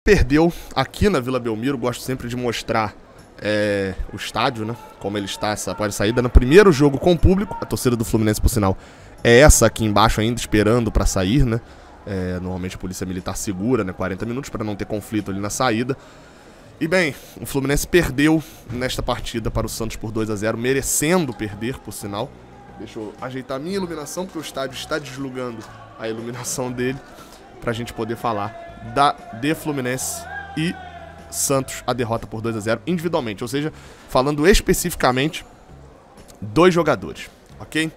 perdeu aqui na Vila Belmiro. Gosto sempre de mostrar o estádio, né? Como ele está, essa saída. No primeiro jogo com o público, a torcida do Fluminense, por sinal, é essa aqui embaixo ainda, esperando para sair, né? Normalmente a polícia militar segura, né? 40 minutos para não ter conflito ali na saída. E bem, o Fluminense perdeu nesta partida para o Santos por 2-0, merecendo perder, por sinal. Deixa eu ajeitar a minha iluminação, porque o estádio está deslugando a iluminação dele, pra gente poder falar de Fluminense e Santos, a derrota por 2-0 individualmente, ou seja, falando especificamente dos jogadores, ok?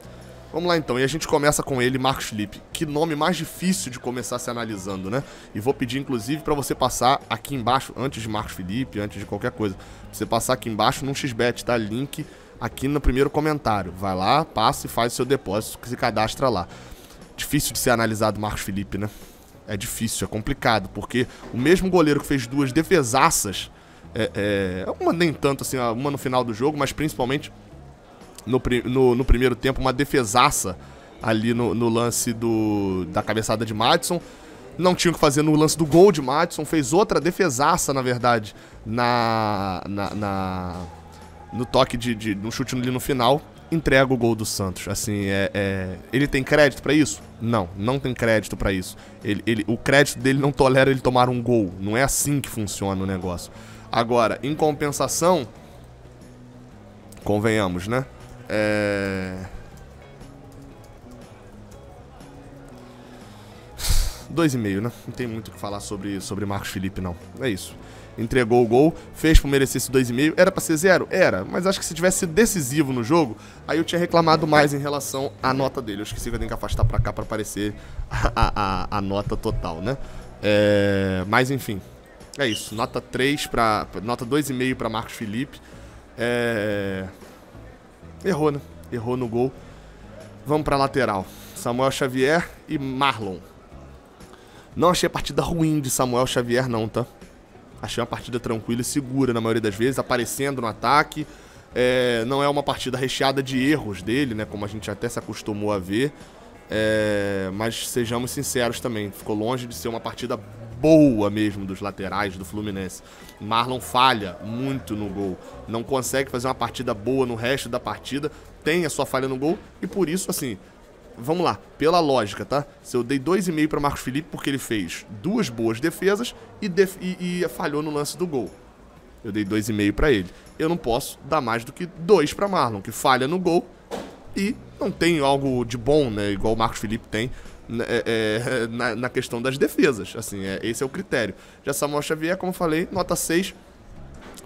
Vamos lá então, e a gente começa com ele, Marcos Felipe. Que nome mais difícil de começar se analisando, né? E vou pedir inclusive pra você passar aqui embaixo, antes de Marcos Felipe, antes de qualquer coisa, você passar aqui embaixo num XBet, tá? Link aqui no primeiro comentário. Vai lá, passa e faz o seu depósito, que se cadastra lá. Difícil de ser analisado Marcos Felipe, né? É difícil, é complicado, porque o mesmo goleiro que fez duas defesaças, uma nem tanto assim, uma no final do jogo, mas principalmente no primeiro tempo, uma defesaça ali no lance da cabeçada de Madison. Não tinha o que fazer no lance do gol de Madison, fez outra defesaça, na verdade, no toque no chute ali no final, entrega o gol do Santos. Assim, ele tem crédito pra isso? Não tem crédito pra isso. O crédito dele não tolera ele tomar um gol. Não é assim que funciona o negócio. Agora, em compensação, convenhamos, né? 2,5, né? Não tem muito o que falar sobre Marcos Felipe, não. É isso. Entregou o gol, fez por merecer esse 2,5. Era pra ser 0? Era. Mas acho que se tivesse sido decisivo no jogo, aí eu tinha reclamado mais em relação à nota dele. Eu esqueci que eu tenho que afastar pra cá pra aparecer a nota total, né? Mas enfim, é isso. Nota 3 nota 2,5 pra Marcos Felipe. Errou, né? Errou no gol. Vamos pra lateral. Samuel Xavier e Marlon. Não achei a partida ruim de Samuel Xavier, não, tá? Achei uma partida tranquila e segura na maioria das vezes, aparecendo no ataque. Não é uma partida recheada de erros dele, né? Como a gente até se acostumou a ver. Mas sejamos sinceros também, ficou longe de ser uma partida boa mesmo dos laterais do Fluminense. Marlon falha muito no gol, não consegue fazer uma partida boa no resto da partida, tem a sua falha no gol e por isso, assim, vamos lá, pela lógica, tá? Se eu dei 2,5 para Marcos Felipe porque ele fez duas boas defesas e falhou no lance do gol. Eu dei 2,5 para ele. Eu não posso dar mais do que 2 para Marlon, que falha no gol e não tem algo de bom, né? Igual o Marcos Felipe tem na questão das defesas. Assim, esse é o critério. Já Samuel Xavier, como eu falei, nota 6.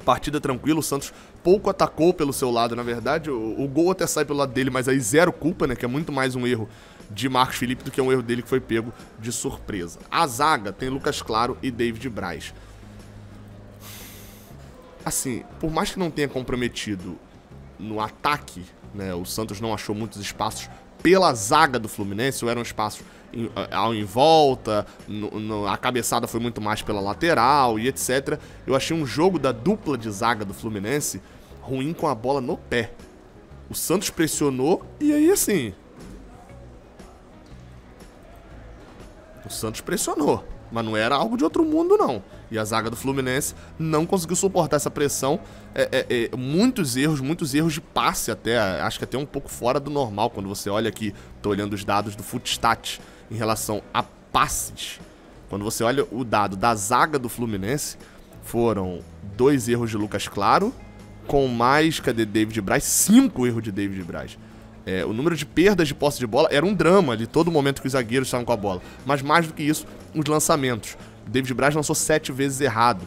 Partida tranquila, o Santos pouco atacou pelo seu lado, na verdade. O gol até sai pelo lado dele, mas aí zero culpa, né? Que é muito mais um erro de Marcos Felipe do que um erro dele que foi pego de surpresa. A zaga tem Lucas Claro e David Braz. Assim, por mais que não tenha comprometido no ataque, né? O Santos não achou muitos espaços pela zaga do Fluminense, ou eram espaços em volta, a cabeçada foi muito mais pela lateral e etc. Eu achei um jogo da dupla de zaga do Fluminense ruim com a bola no pé. O Santos pressionou e aí assim... O Santos pressionou, mas não era algo de outro mundo, não. E a zaga do Fluminense não conseguiu suportar essa pressão. Muitos erros de passe até. Acho que até um pouco fora do normal. Quando você olha aqui, tô olhando os dados do Footstat em relação a passes. Quando você olha o dado da zaga do Fluminense, foram 2 erros de Lucas Claro, com mais, David Braz? 5 erros de David Braz. O número de perdas de posse de bola era um drama ali, todo momento que os zagueiros estavam com a bola. Mas mais do que isso, os lançamentos. David Braz lançou 7 vezes errado.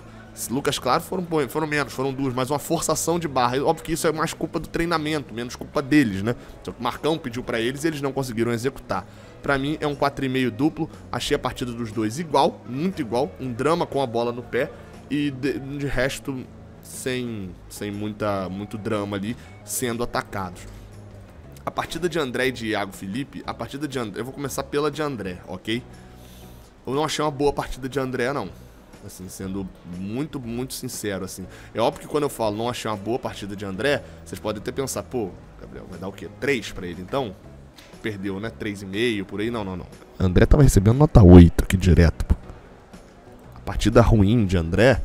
Lucas Claro foram menos, foram 2, mas uma forçação de barra. Óbvio que isso é mais culpa do treinamento, menos culpa deles, né? Só que o Marcão pediu pra eles e eles não conseguiram executar. Pra mim é um 4,5 duplo, achei a partida dos dois igual, muito igual, um drama com a bola no pé e de resto sem muito drama ali, sendo atacados. A partida de André e de Iago Felipe, eu vou começar pela de André, ok? Eu não achei uma boa partida de André, não. Assim, sendo muito, muito sincero, assim. É óbvio que quando eu falo não achei uma boa partida de André, vocês podem até pensar, pô, Gabriel, vai dar o quê? 3 pra ele, então? Perdeu, né? 3,5, por aí. Não. André tava recebendo nota 8 aqui direto, pô. A partida ruim de André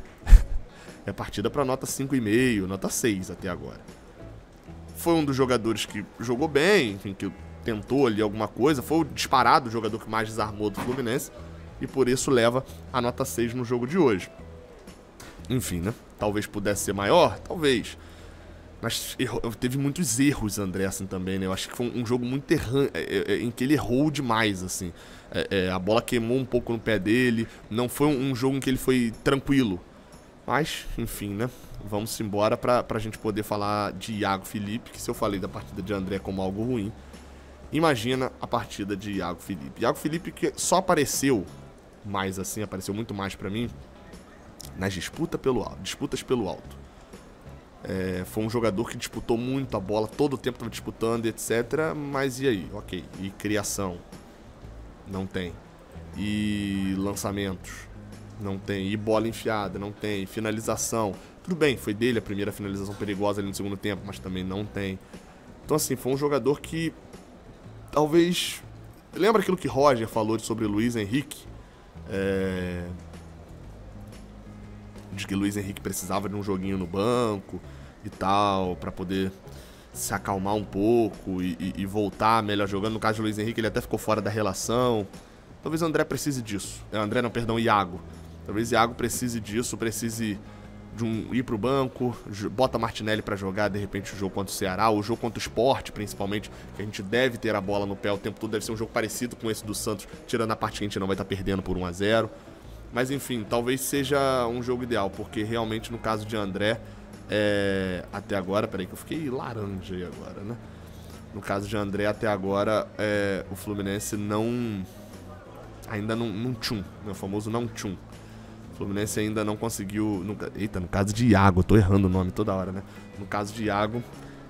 é partida pra nota 5,5, nota 6 até agora. Foi um dos jogadores que jogou bem, enfim, que tentou ali alguma coisa, foi o disparado o jogador que mais desarmou do Fluminense, e por isso leva a nota 6 no jogo de hoje. Enfim, né? Talvez pudesse ser maior, talvez. Mas teve muitos erros, André, assim, também, né? Eu acho que foi um jogo muito errante, em que ele errou demais, assim. A bola queimou um pouco no pé dele, não foi um jogo em que ele foi tranquilo. Mas, enfim, né? Vamos embora pra gente poder falar de Iago Felipe, que se eu falei da partida de André como algo ruim, imagina a partida de Iago Felipe. Iago Felipe que só apareceu mais assim, apareceu muito mais pra mim nas disputas pelo alto. Foi um jogador que disputou muito a bola, todo o tempo estava disputando, etc. Mas e aí? Ok. E criação? Não tem. E lançamentos? Não tem. E bola enfiada? Não tem. Finalização? Tudo bem, foi dele a primeira finalização perigosa ali no segundo tempo, mas também não tem. Então assim, foi um jogador que talvez... Lembra aquilo que Roger falou sobre o Luiz Henrique? De que o Luiz Henrique precisava de um joguinho no banco e tal, pra poder se acalmar um pouco e voltar melhor jogando. No caso do Luiz Henrique, ele até ficou fora da relação. Talvez o André precise disso. Iago. Talvez Iago precise disso, precise de ir pro banco, bota Martinelli pra jogar, de repente, o jogo contra o Ceará, o jogo contra o Sport, principalmente, que a gente deve ter a bola no pé o tempo todo, deve ser um jogo parecido com esse do Santos, tirando a parte que a gente não vai estar perdendo por 1-0. Mas enfim, talvez seja um jogo ideal, porque realmente no caso de André, até agora, peraí que eu fiquei laranja aí agora, né? No caso de André, até agora, o Fluminense ainda não tchum, né? O famoso não tchum. O Fluminense ainda não conseguiu... no caso de Iago, eu tô errando o nome toda hora, né? No caso de Iago,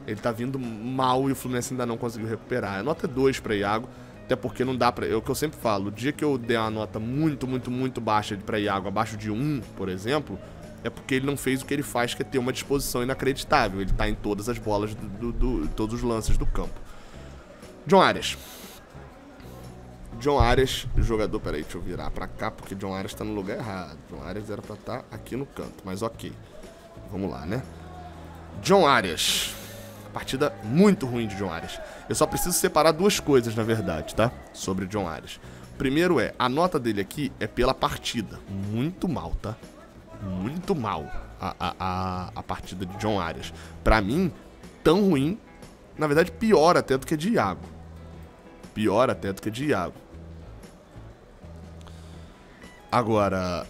ele tá vindo mal e o Fluminense ainda não conseguiu recuperar. A nota é 2 pra Iago, até porque não dá pra... É o que eu sempre falo, o dia que eu der uma nota muito, muito, muito baixa pra Iago, abaixo de 1, por exemplo, é porque ele não fez o que ele faz, que é ter uma disposição inacreditável. Ele tá em todas as bolas, todos os lances do campo. John Arias, jogador... Peraí, deixa eu virar pra cá, porque John Arias tá no lugar errado. John Arias era pra estar aqui no canto, mas ok. Vamos lá, né? John Arias. Partida muito ruim de John Arias. Eu só preciso separar duas coisas, na verdade, tá? Sobre John Arias. Primeiro a nota dele aqui é pela partida. Muito mal, tá? Muito mal a partida de John Arias. Pra mim, tão ruim, na verdade, pior até do que de Iago. Agora,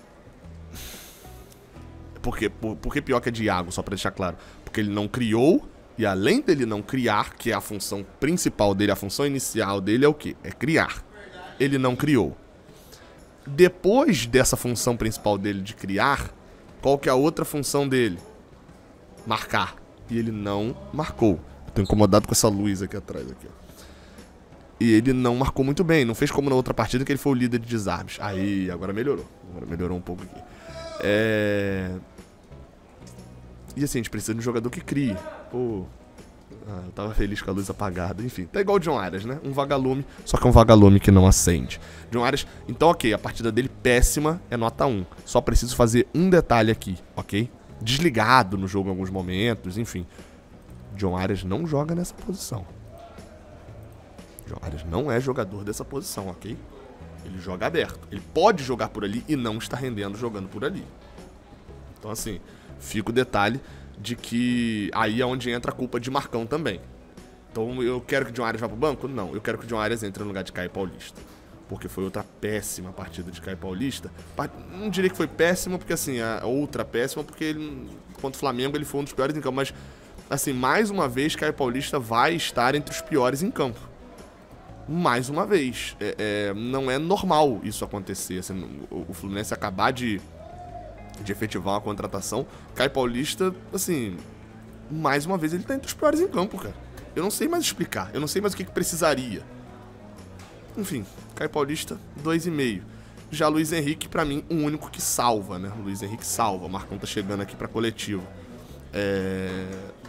por que pior que a de Iago, só pra deixar claro? Porque ele não criou, e além dele não criar, que é a função principal dele, a função inicial dele é o quê? É criar. Ele não criou. Depois dessa função principal dele de criar, qual que é a outra função dele? Marcar. E ele não marcou. Tô incomodado com essa luz aqui atrás, aqui, ó. E ele não marcou muito bem, não fez como na outra partida que ele foi o líder de desarmes. Aí, agora melhorou. Agora melhorou um pouco aqui. E assim, a gente precisa de um jogador que crie. Pô, eu tava feliz com a luz apagada. Enfim, tá igual o John Arias, né? Um vagalume, só que é um vagalume que não acende. John Arias, então ok, a partida dele péssima é nota 1. Só preciso fazer um detalhe aqui, ok? Desligado no jogo em alguns momentos, enfim. John Arias não joga nessa posição. John Arias não é jogador dessa posição, ok? Ele joga aberto. Ele pode jogar por ali e não está rendendo jogando por ali. Então assim, fica o detalhe de que aí é onde entra a culpa de Marcão também. Então eu quero que o John Arias vá pro banco? Não, eu quero que o John Arias entre no lugar de Caio Paulista. Porque foi outra péssima partida de Caio Paulista. Não diria que foi péssima, porque assim, a outra péssima, porque ele, contra o Flamengo ele foi um dos piores em campo. Mas assim, mais uma vez Caio Paulista vai estar entre os piores em campo. Mais uma vez. Não é normal isso acontecer. Assim, o Fluminense acabar de efetivar uma contratação, Caio Paulista, assim, mais uma vez ele tá entre os piores em campo, cara. Eu não sei mais explicar, eu não sei mais o que precisaria. Enfim, Caio Paulista, 2,5. Já Luiz Henrique, pra mim, o único que salva, né? Luiz Henrique salva, o Marcão tá chegando aqui pra coletivo.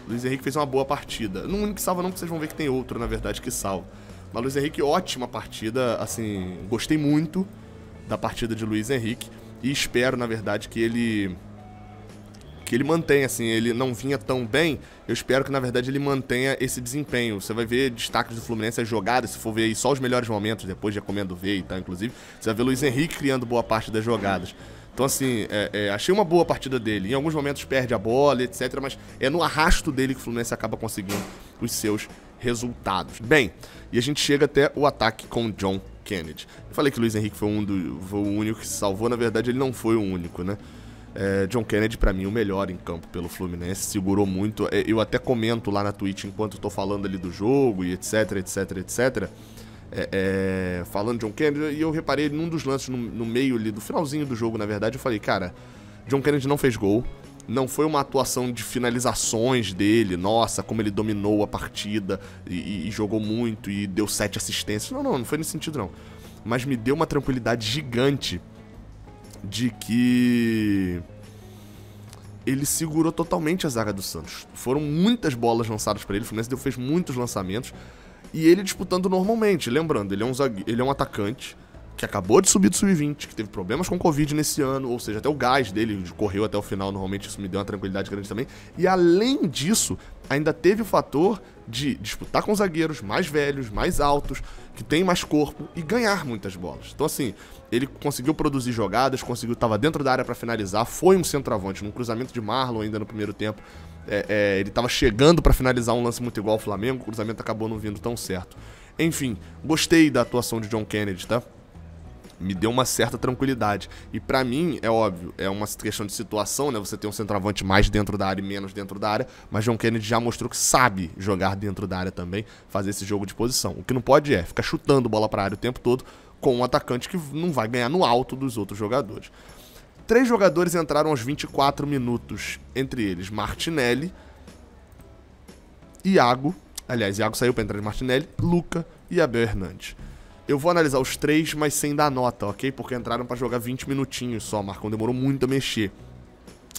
Luiz Henrique fez uma boa partida. Não o único que salva não, porque vocês vão ver que tem outro, na verdade, que salva. Mas Luiz Henrique, ótima partida, assim, gostei muito da partida de Luiz Henrique. e espero, na verdade, que ele mantenha, assim, ele não vinha tão bem, eu espero que, na verdade, ele mantenha esse desempenho. Você vai ver destaques do Fluminense, as jogadas, se for ver aí só os melhores momentos, depois de recomendo ver e tal, inclusive, você vai ver o Luiz Henrique criando boa parte das jogadas. Então, assim, achei uma boa partida dele. Em alguns momentos perde a bola, etc, mas é no arrasto dele que o Fluminense acaba conseguindo os seus resultados. Bem, e a gente chega até o ataque com o John Kennedy. Eu falei que o Luiz Henrique foi o único que se salvou, na verdade ele não foi o único, né? John Kennedy, pra mim, o melhor em campo pelo Fluminense, segurou muito. Eu até comento lá na Twitch enquanto eu tô falando ali do jogo e etc, etc, etc. Falando de John Kennedy, e eu reparei num dos lances no meio ali, do finalzinho do jogo, na verdade, eu falei, cara, John Kennedy não fez gol, não foi uma atuação de finalizações dele, nossa, como ele dominou a partida e jogou muito e deu 7 assistências, não foi nesse sentido não, mas me deu uma tranquilidade gigante de que ele segurou totalmente a zaga do Santos. Foram muitas bolas lançadas para ele, o Fluminense fez muitos lançamentos, e ele disputando normalmente. Lembrando, ele é um atacante que acabou de subir do Sub-20, que teve problemas com Covid nesse ano, ou seja, até o gás dele correu até o final, normalmente isso me deu uma tranquilidade grande também. E além disso, ainda teve o fator de disputar com zagueiros mais velhos, mais altos, que tem mais corpo e ganhar muitas bolas. Então assim, ele conseguiu produzir jogadas, estava dentro da área para finalizar, foi um centroavante, num cruzamento de Marlon ainda no primeiro tempo. Ele estava chegando para finalizar um lance muito igual ao Flamengo, o cruzamento acabou não vindo tão certo. Enfim, gostei da atuação de John Kennedy, tá? Me deu uma certa tranquilidade. E pra mim, é óbvio, é uma questão de situação, né? Você tem um centroavante mais dentro da área e menos dentro da área, mas John Kennedy já mostrou que sabe jogar dentro da área também, fazer esse jogo de posição. O que não pode ficar chutando bola pra área o tempo todo com um atacante que não vai ganhar no alto dos outros jogadores. 3 jogadores entraram aos 24 minutos, entre eles Martinelli, Iago saiu pra entrar de Martinelli, Luca e Abel Hernandes. Eu vou analisar os 3, mas sem dar nota, ok? Porque entraram pra jogar 20 minutinhos só, Marcão demorou muito a mexer.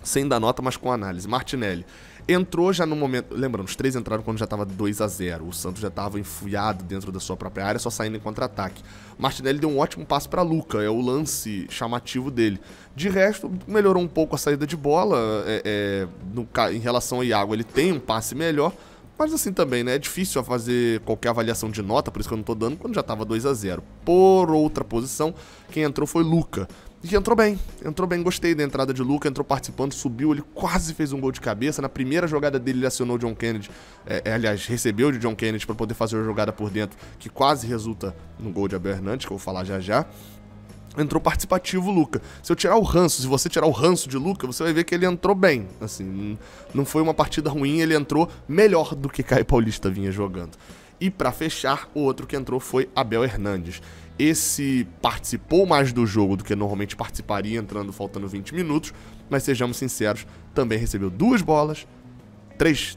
Sem dar nota, mas com análise. Martinelli entrou já no momento... Lembrando, os 3 entraram quando já tava 2-0. O Santos já tava enfiado dentro da sua própria área, só saindo em contra-ataque. Martinelli deu um ótimo passe pra Luca, é o lance chamativo dele. De resto, melhorou um pouco a saída de bola. Em relação ao Iago, ele tem um passe melhor. Mas assim também, né? É difícil fazer qualquer avaliação de nota, por isso que eu não tô dando, quando já tava 2-0. Por outra posição, quem entrou foi Luca. E entrou bem, gostei da entrada de Luca, entrou participando, subiu, ele quase fez um gol de cabeça. Na primeira jogada dele, ele acionou o John Kennedy, aliás, recebeu de John Kennedy para poder fazer a jogada por dentro, que quase resulta no gol de Abel Hernandes, que eu vou falar já já. Entrou participativo o Luca. Se você tirar o ranço de Luca, você vai ver que ele entrou bem. Assim, não foi uma partida ruim, ele entrou melhor do que Caio Paulista vinha jogando. E pra fechar, o outro que entrou foi Abel Hernandes. Esse participou mais do jogo do que normalmente participaria, entrando faltando 20 minutos, mas sejamos sinceros, também recebeu 2 bolas, três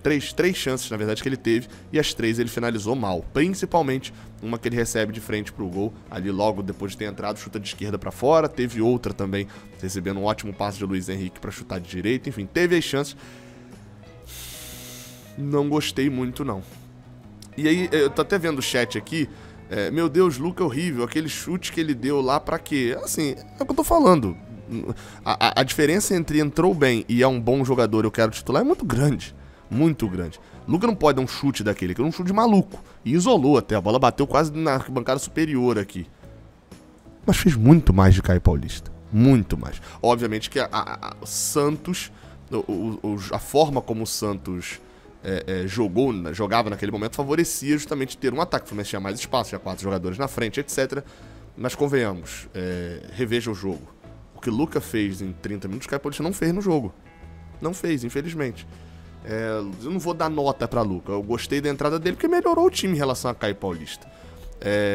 chances, na verdade, que ele teve, e as 3 ele finalizou mal. Principalmente uma que ele recebe de frente pro gol, ali logo depois de ter entrado, chuta de esquerda pra fora. Teve outra também, recebendo um ótimo passe de Luiz Henrique pra chutar de direita. Enfim, teve as chances. Não gostei muito, não. E aí, eu tô até vendo o chat aqui. Meu Deus, Luca é horrível, aquele chute que ele deu lá pra quê? Assim, é o que eu tô falando. A diferença entre entrou bem e é um bom jogador, eu quero titular, é muito grande. Muito grande. Luca não pode dar um chute daquele, que é um chute de maluco. E isolou até, a bola bateu quase na bancada superior aqui. Mas fez muito mais de Caio Paulista. Muito mais. Obviamente que o Santos, a forma como o Santos jogava naquele momento, favorecia justamente ter um ataque. O Fluminense tinha mais espaço, tinha 4 jogadores na frente, etc. Mas convenhamos, reveja o jogo. O que Luca fez em 30 minutos, Caio Paulista não fez no jogo. Não fez, infelizmente. Eu não vou dar nota pra Luca. Eu gostei da entrada dele porque melhorou o time em relação a Caio Paulista.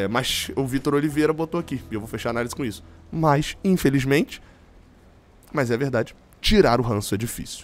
Mas o Vitor Oliveira botou aqui, e eu vou fechar a análise com isso. Mas, infelizmente, mas é verdade, tirar o ranço é difícil.